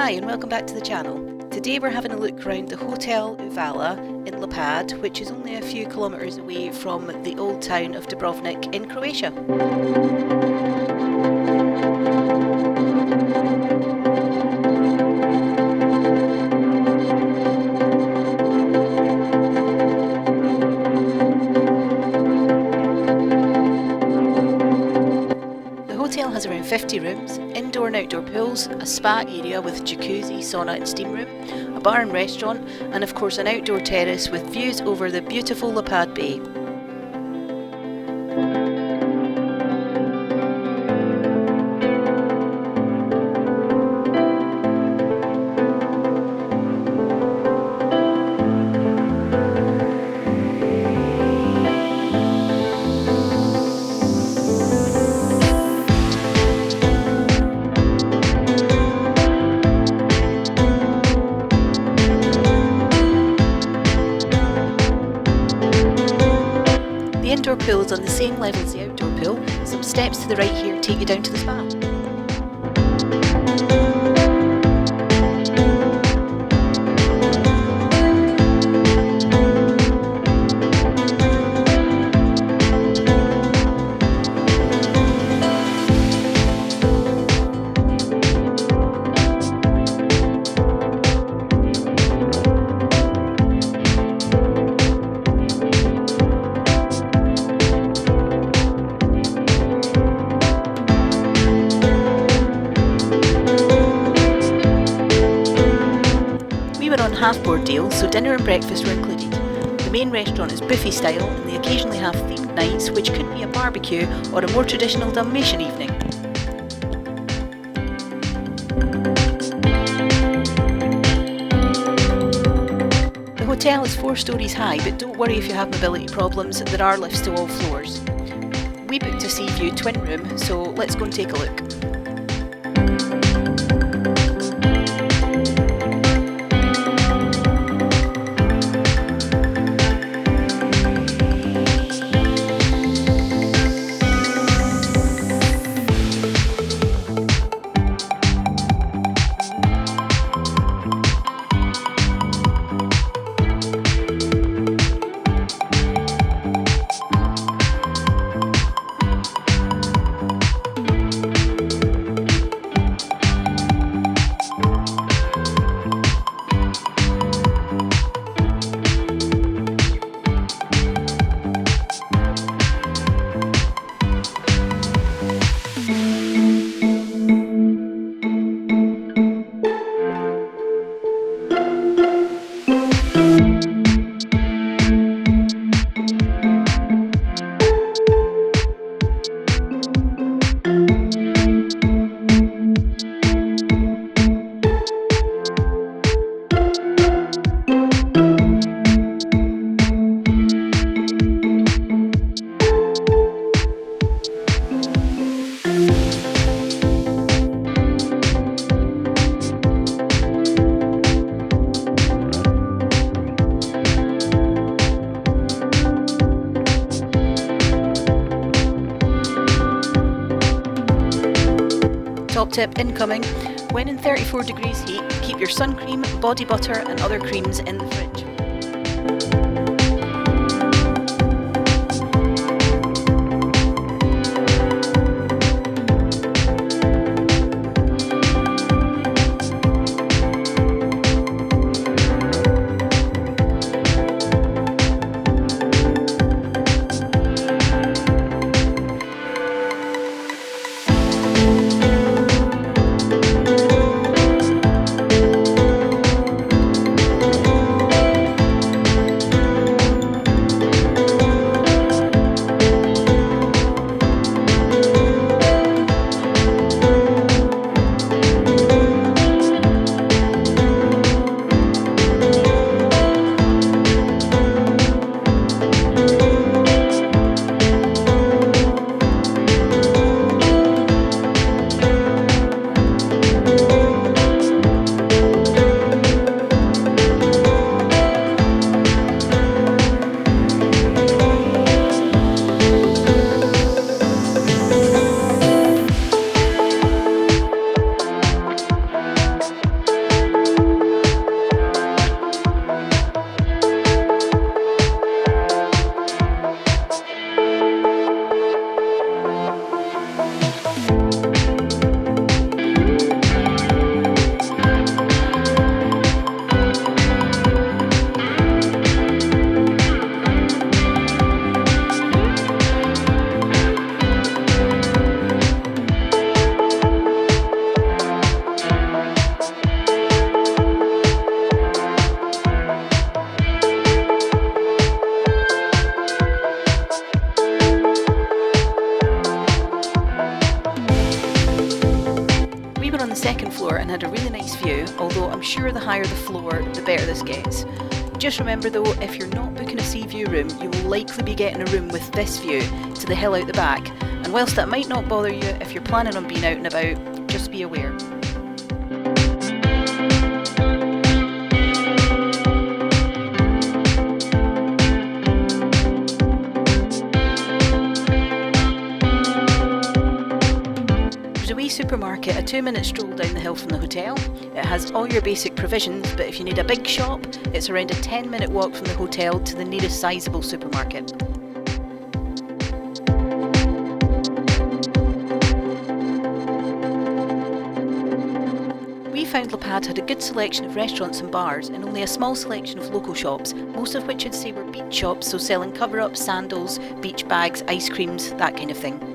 Hi and welcome back to the channel. Today we're having a look around the Hotel Uvala in Lapad, which is only a few kilometres away from the old town of Dubrovnik in Croatia. The hotel has around 50 rooms, indoor and outdoor pools, a spa area with jacuzzi, sauna and steam room, a bar and restaurant, and of course an outdoor terrace with views over the beautiful Lapad Bay. The indoor pool is on the same level as the outdoor pool. Some steps to the right here take you down to the spa. On half-board deal, so dinner and breakfast were included. The main restaurant is buffet style and they occasionally have themed nights, which could be a barbecue or a more traditional Dalmatian evening. The hotel is 4 stories high, but don't worry if you have mobility problems, there are lifts to all floors. We booked a sea view twin room, so let's go and take a look. Top tip incoming: when in 34 degrees heat, keep your sun cream, body butter and other creams in the fridge. the second floor and had a really nice view, although I'm sure the higher the floor, the better this gets. Just remember though, if you're not booking a sea view room, you will likely be getting a room with this view to the hill out the back, and whilst that might not bother you if you're planning on being out and about, just be aware. There's a wee supermarket a 2-minute stroll down the hill from the hotel. It has all your basic provisions, but if you need a big shop, it's around a 10-minute walk from the hotel to the nearest sizable supermarket. We found Lapad had a good selection of restaurants and bars and only a small selection of local shops, most of which I'd say were beach shops, so selling cover-ups, sandals, beach bags, ice creams, that kind of thing.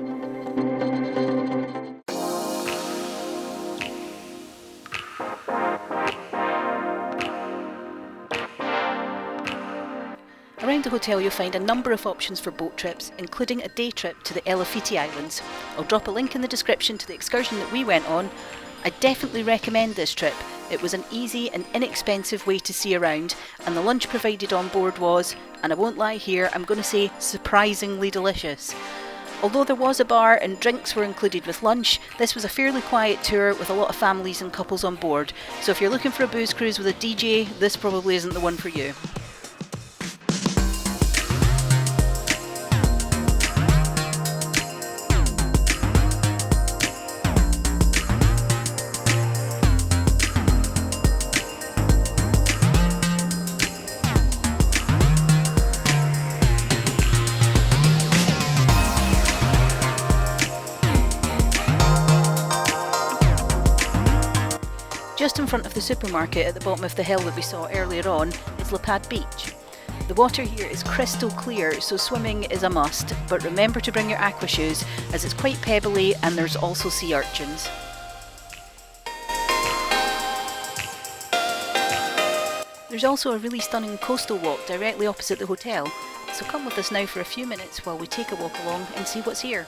Around the hotel you'll find a number of options for boat trips, including a day trip to the Elaphiti Islands. I'll drop a link in the description to the excursion that we went on. I definitely recommend this trip. It was an easy and inexpensive way to see around, and the lunch provided on board was, and I won't lie here, I'm going to say surprisingly delicious. Although there was a bar and drinks were included with lunch, this was a fairly quiet tour with a lot of families and couples on board, so if you're looking for a booze cruise with a DJ, this probably isn't the one for you. Just in front of the supermarket at the bottom of the hill that we saw earlier on is Lapad Beach. The water here is crystal clear, so swimming is a must, but remember to bring your aqua shoes as it's quite pebbly and there's also sea urchins. There's also a really stunning coastal walk directly opposite the hotel, so come with us now for a few minutes while we take a walk along and see what's here.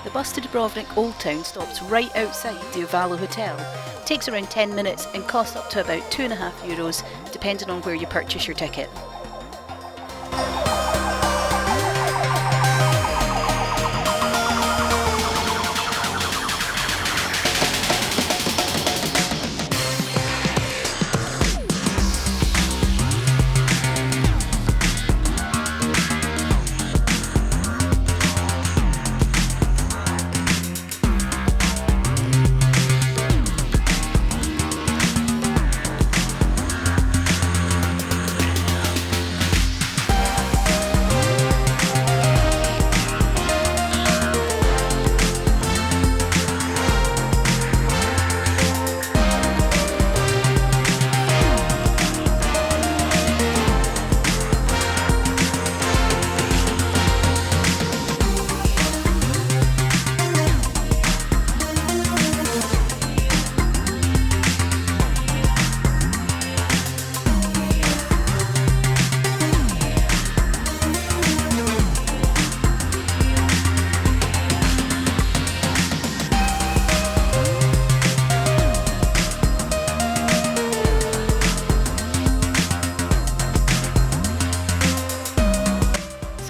The bus to Dubrovnik Old Town stops right outside the Uvala Hotel. It takes around 10 minutes and costs up to about €2.50 depending on where you purchase your ticket.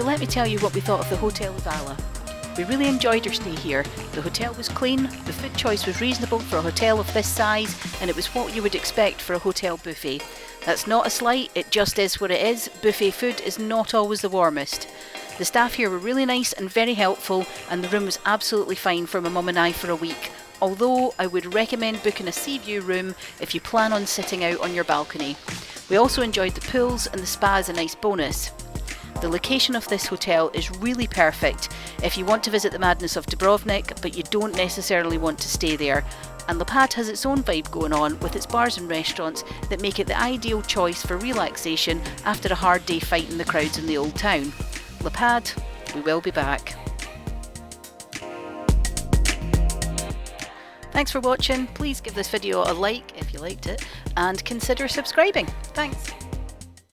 Let me tell you what we thought of the Hotel Uvala. We really enjoyed our stay here. The hotel was clean, the food choice was reasonable for a hotel of this size, and it was what you would expect for a hotel buffet. That's not a slight, it just is what it is. Buffet food is not always the warmest. The staff here were really nice and very helpful, and the room was absolutely fine for my mum and I for a week. Although I would recommend booking a sea view room if you plan on sitting out on your balcony. We also enjoyed the pools, and the spa is a nice bonus. The location of this hotel is really perfect if you want to visit the madness of Dubrovnik but you don't necessarily want to stay there. And Lapad has its own vibe going on with its bars and restaurants that make it the ideal choice for relaxation after a hard day fighting the crowds in the old town. Lapad, we will be back. Thanks for watching. Please give this video a like if you liked it and consider subscribing. Thanks.